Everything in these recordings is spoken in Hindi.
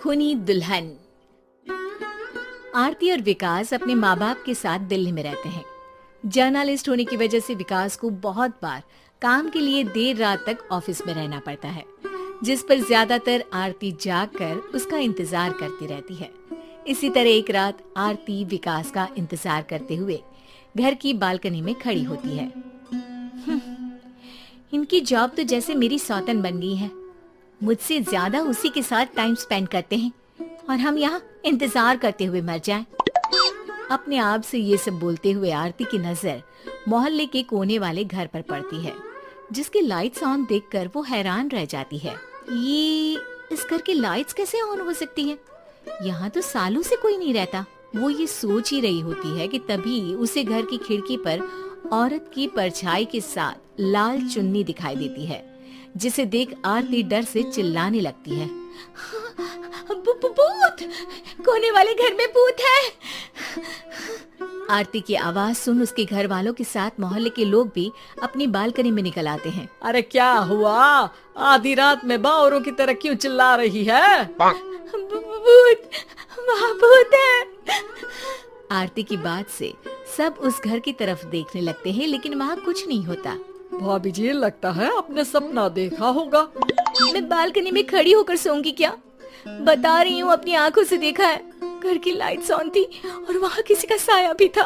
खूनी दुल्हन। आरती और विकास अपने माँ बाप के साथ दिल्ली में रहते हैं। जर्नलिस्ट होने की वजह से विकास को बहुत बार काम के लिए देर रात तक ऑफिस में रहना पड़ता है, जिस पर ज्यादातर आरती जाग कर उसका इंतजार करती रहती है। इसी तरह एक रात आरती विकास का इंतजार करते हुए घर की बालकनी में खड़ी होती है। इनकी जॉब तो जैसे मेरी सौतन बन गई है। मुझसे ज्यादा उसी के साथ टाइम स्पेंड करते हैं और हम यहाँ इंतजार करते हुए मर जाएं। अपने आप से ये सब बोलते हुए आरती की नजर मोहल्ले के कोने वाले घर पर पड़ती है, जिसकी लाइट्स ऑन देखकर वो हैरान रह जाती है। ये इस घर की लाइट्स कैसे ऑन हो सकती हैं? यहाँ तो सालों से कोई नहीं रहता। वो ये सोच ही रही होती है कि तभी उसे घर की खिड़की पर औरत की परछाई के साथ लाल चुन्नी दिखाई देती है, जिसे देख आरती डर से चिल्लाने लगती है। भूत! कोने वाले घर में भूत है। आरती की आवाज सुन उसके घर वालों के साथ मोहल्ले के लोग भी अपनी बालकनी में निकल आते हैं। अरे क्या हुआ? आधी रात में बावरों की तरह क्यों चिल्ला रही है? भूत! वहाँ भूत है। आरती की बात से सब उस घर की तरफ देखने लगते हैं, लेकिन वहाँ कुछ नहीं होता। भाभी जी, लगता है आपने सपना देखा होगा। मैं बालकनी में खड़ी होकर सोऊंगी क्या? बता रही हूँ, अपनी आंखों से देखा है। घर की लाइट्स ऑन थी और वहाँ किसी का साया भी था।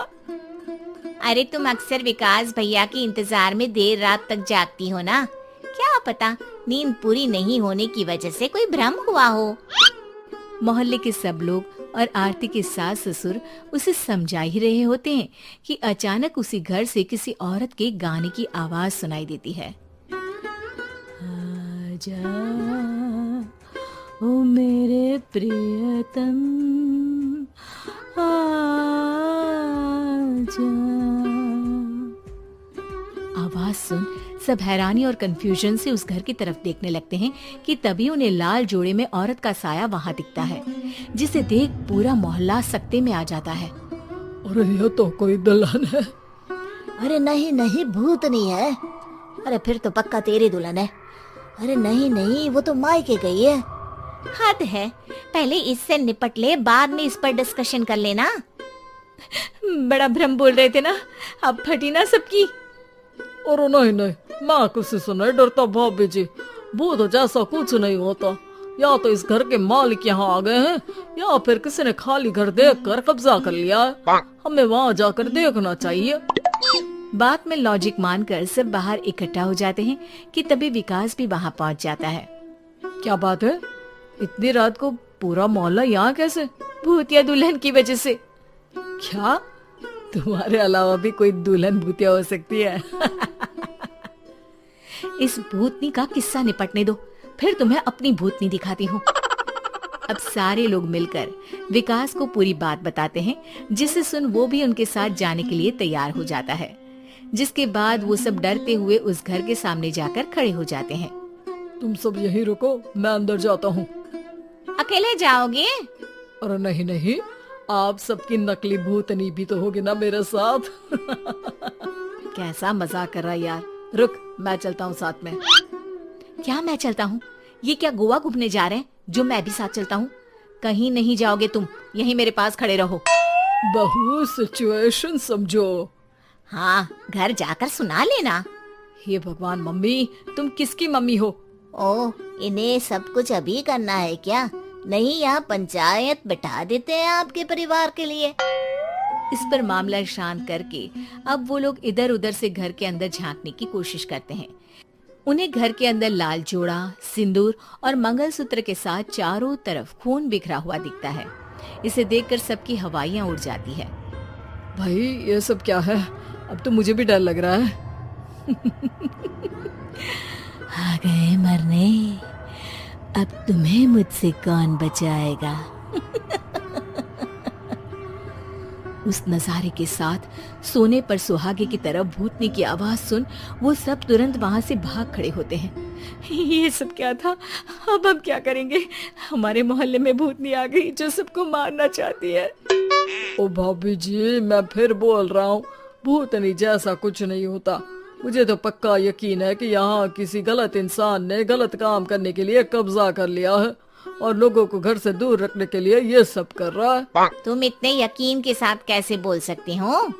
अरे तुम अक्सर विकास भैया के इंतजार में देर रात तक जागती हो ना, क्या पता नींद पूरी नहीं होने की वजह से कोई भ्रम हुआ हो। मोहल्ले के सब लोग और आरती के सास ससुर उसे समझा ही रहे होते हैं कि अचानक उसी घर से किसी औरत के गाने की आवाज सुनाई देती है। आजा ओ मेरे प्रियतम, आजा। आवाज सुन सब हैरानी और कंफ्यूजन से उस घर की तरफ देखने लगते हैं कि तभी उन्हें लाल जोड़े में औरत का साया वहाँ दिखता है, जिसे देख पूरा मोहल्ला सकते में आ जाता है। अरे ये तो कोई दुल्हन है। अरे नहीं नहीं, भूत नहीं है। अरे फिर तो पक्का तेरी दुल्हन है। अरे नहीं नहीं, वो तो मायके गई है। हद है, पहले इससे निपट ले, बाद में इस पर डिस्कशन कर लेना। बड़ा भ्रम बोल रहे थे ना, अब फटी ना सबकी। और नहीं नहीं, मैं किसी से नहीं डरता भाभी जी। भूत जैसा कुछ नहीं होता। या तो इस घर के मालिक यहाँ आ गए हैं, या फिर किसी ने खाली घर देख कर कब्जा कर लिया है। हमें वहाँ जाकर देखना चाहिए। बात में लॉजिक मानकर सब बाहर इकट्ठा हो जाते हैं कि तभी विकास भी वहाँ पहुँच जाता है। क्या बात है? इतनी रात को पूरा मोहल्ला यहाँ कैसे? भूतिया दुल्हन की वजह से। क्या तुम्हारे अलावा भी कोई दुल्हन भूतिया हो सकती है? इस भूतनी का किस्सा निपटने दो, फिर तुम्हें अपनी भूतनी दिखाती हूँ। अब सारे लोग मिलकर विकास को पूरी बात बताते हैं, जिसे सुन वो भी उनके साथ जाने के लिए तैयार हो जाता है। जिसके बाद वो सब डरते हुए उस घर के सामने जाकर खड़े हो जाते हैं। तुम सब यहीं रुको, मैं अंदर जाता हूँ। अकेले जाओगे? अरे नहीं नहीं, आप सबकी नकली भूतनी भी तो होगी ना मेरे साथ। कैसा मजाक कर रहा यार। रुक, मैं चलता हूँ साथ में। क्या मैं चलता हूँ? ये क्या गोवा घूमने जा रहे हैं जो मैं भी साथ चलता हूँ? कहीं नहीं जाओगे तुम, यहीं मेरे पास खड़े रहो। बहू, सिचुएशन समझो। हाँ, घर जाकर सुना लेना। हे भगवान, मम्मी तुम किसकी मम्मी हो? ओ, इन्हें सब कुछ अभी करना है क्या? नहीं, यहाँ पंचायत बैठा देते हैं आपके परिवार के लिए। इस पर मामला शांत करके अब वो लोग इधर उधर से घर के अंदर झांकने की कोशिश करते हैं। उन्हें घर के अंदर लाल जोड़ा, सिंदूर और मंगलसूत्र के साथ चारों तरफ खून बिखरा हुआ दिखता है। इसे देखकर सबकी हवाइयां उड़ जाती है। भाई ये सब क्या है? अब तो मुझे भी डर लग रहा है। आ गए मरने, अब तुम्हें मुझसे कौन बचाएगा? उस नजारे के साथ सोने पर सुहागे की तरफ भूतनी की आवाज सुन वो सब तुरंत वहाँ से भाग खड़े होते हैं। ये सब क्या था? अब हम क्या करेंगे? हमारे मोहल्ले में भूतनी आ गई जो सबको मारना चाहती है। ओ भाभी जी, मैं फिर बोल रहा हूँ, भूतनी जैसा कुछ नहीं होता। मुझे तो पक्का यकीन है कि यहाँ किसी गलत इंसान ने गलत काम करने के लिए कब्जा कर लिया है और लोगों को घर से दूर रखने के लिए ये सब कर रहा है। तुम इतने यकीन के साथ कैसे बोल सकते हो?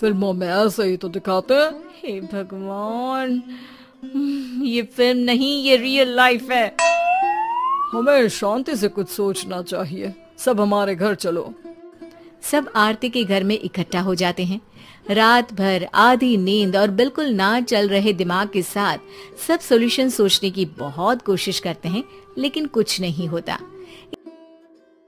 फिल्मों में ऐसे ही तो दिखाते हैं। हे भगवान, ये फिल्म नहीं, ये रियल लाइफ है। हमें शांति से कुछ सोचना चाहिए। सब हमारे घर चलो। सब आरती के घर में इकट्ठा हो जाते हैं। रात भर आधी नींद और बिल्कुल ना चल रहे दिमाग के साथ सब सॉल्यूशन सोचने की बहुत कोशिश करते हैं, लेकिन कुछ नहीं होता।